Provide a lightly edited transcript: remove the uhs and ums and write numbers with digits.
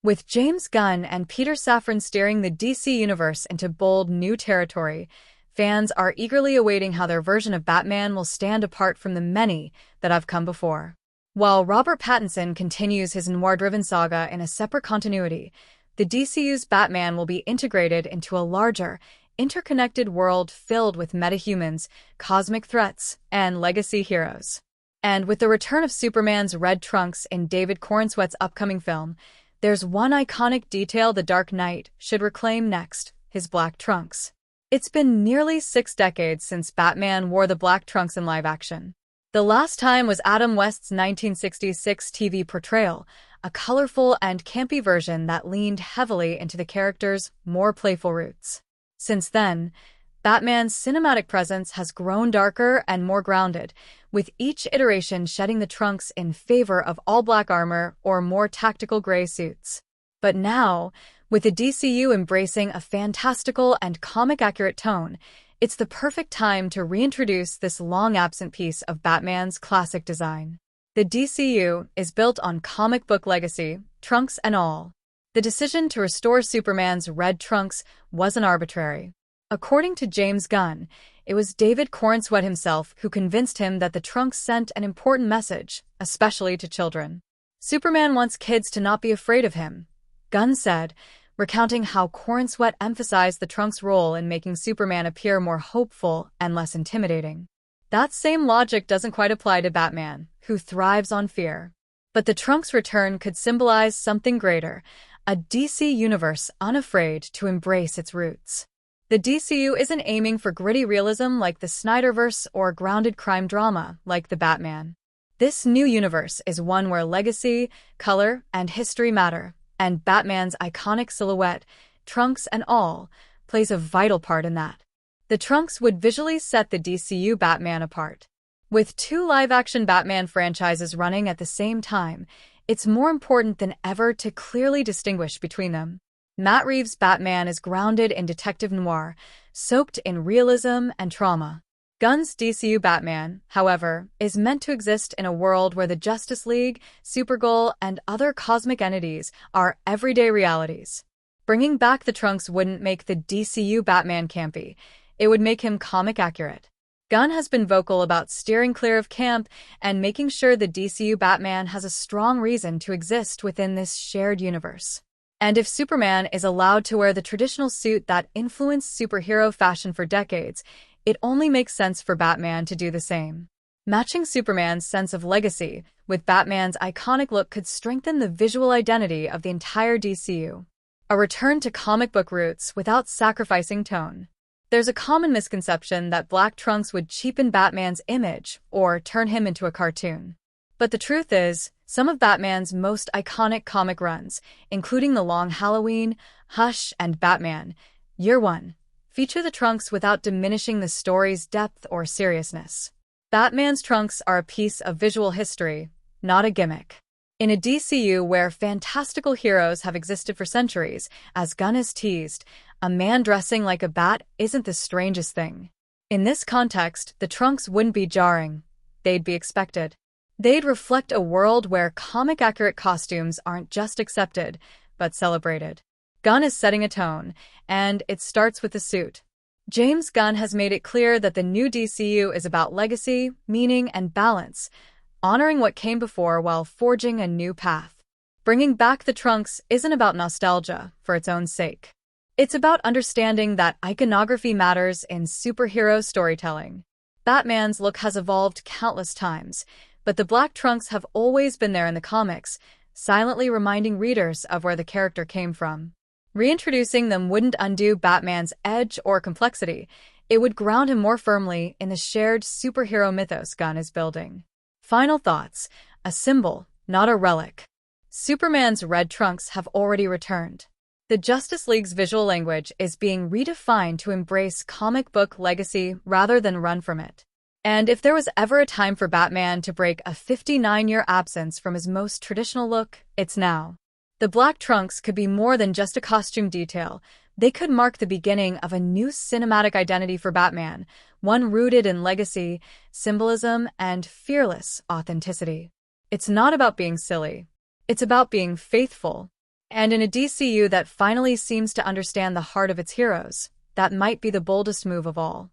With James Gunn and Peter Safran steering the DC universe into bold new territory, fans are eagerly awaiting how their version of Batman will stand apart from the many that have come before. While Robert Pattinson continues his noir-driven saga in a separate continuity, the DCU's Batman will be integrated into a larger, interconnected world filled with metahumans, cosmic threats, and legacy heroes. And with the return of Superman's red trunks in David Corenswet's upcoming film, there's one iconic detail the Dark Knight should reclaim next: his black trunks. It's been nearly 6 decades since Batman wore the black trunks in live action. The last time was Adam West's 1966 TV portrayal, a colorful and campy version that leaned heavily into the character's more playful roots. Since then, Batman's cinematic presence has grown darker and more grounded, with each iteration shedding the trunks in favor of all-black armor or more tactical gray suits. But now, with the DCU embracing a fantastical and comic-accurate tone, it's the perfect time to reintroduce this long-absent piece of Batman's classic design. The DCU is built on comic book legacy, trunks and all. The decision to restore Superman's red trunks wasn't arbitrary. According to James Gunn, it was David Corenswet himself who convinced him that the trunks sent an important message, especially to children. Superman wants kids to not be afraid of him, Gunn said, recounting how Corenswet emphasized the trunks' role in making Superman appear more hopeful and less intimidating. That same logic doesn't quite apply to Batman, who thrives on fear. But the trunks' return could symbolize something greater: a DC universe unafraid to embrace its roots. The DCU isn't aiming for gritty realism like the Snyderverse or grounded crime drama like The Batman. This new universe is one where legacy, color, and history matter, and Batman's iconic silhouette, trunks and all, plays a vital part in that. The trunks would visually set the DCU Batman apart. With 2 live-action Batman franchises running at the same time, it's more important than ever to clearly distinguish between them. Matt Reeves' Batman is grounded in detective noir, soaked in realism and trauma. Gunn's DCU Batman, however, is meant to exist in a world where the Justice League, Supergirl, and other cosmic entities are everyday realities. Bringing back the trunks wouldn't make the DCU Batman campy, it would make him comic accurate. Gunn has been vocal about steering clear of camp and making sure the DCU Batman has a strong reason to exist within this shared universe. And if Superman is allowed to wear the traditional suit that influenced superhero fashion for decades, it only makes sense for Batman to do the same. Matching Superman's sense of legacy with Batman's iconic look could strengthen the visual identity of the entire DCU. A return to comic book roots without sacrificing tone. There's a common misconception that black trunks would cheapen Batman's image or turn him into a cartoon. But the truth is, some of Batman's most iconic comic runs, including The Long Halloween, Hush, and Batman Year One, feature the trunks without diminishing the story's depth or seriousness. Batman's trunks are a piece of visual history, not a gimmick. In a DCU where fantastical heroes have existed for centuries, as Gunn has teased, a man dressing like a bat isn't the strangest thing. In this context, the trunks wouldn't be jarring. They'd be expected. They'd reflect a world where comic-accurate costumes aren't just accepted, but celebrated. Gunn is setting a tone, and it starts with the suit. James Gunn has made it clear that the new DCU is about legacy, meaning, and balance, honoring what came before while forging a new path. Bringing back the trunks isn't about nostalgia for its own sake. It's about understanding that iconography matters in superhero storytelling. Batman's look has evolved countless times, but the black trunks have always been there in the comics, silently reminding readers of where the character came from. Reintroducing them wouldn't undo Batman's edge or complexity, it would ground him more firmly in the shared superhero mythos Gunn is building. Final thoughts: a symbol, not a relic. Superman's red trunks have already returned. The Justice League's visual language is being redefined to embrace comic book legacy rather than run from it. And if there was ever a time for Batman to break a 59-year absence from his most traditional look, it's now. The black trunks could be more than just a costume detail. They could mark the beginning of a new cinematic identity for Batman, one rooted in legacy, symbolism, and fearless authenticity. It's not about being silly. It's about being faithful. And in a DCU that finally seems to understand the heart of its heroes, that might be the boldest move of all.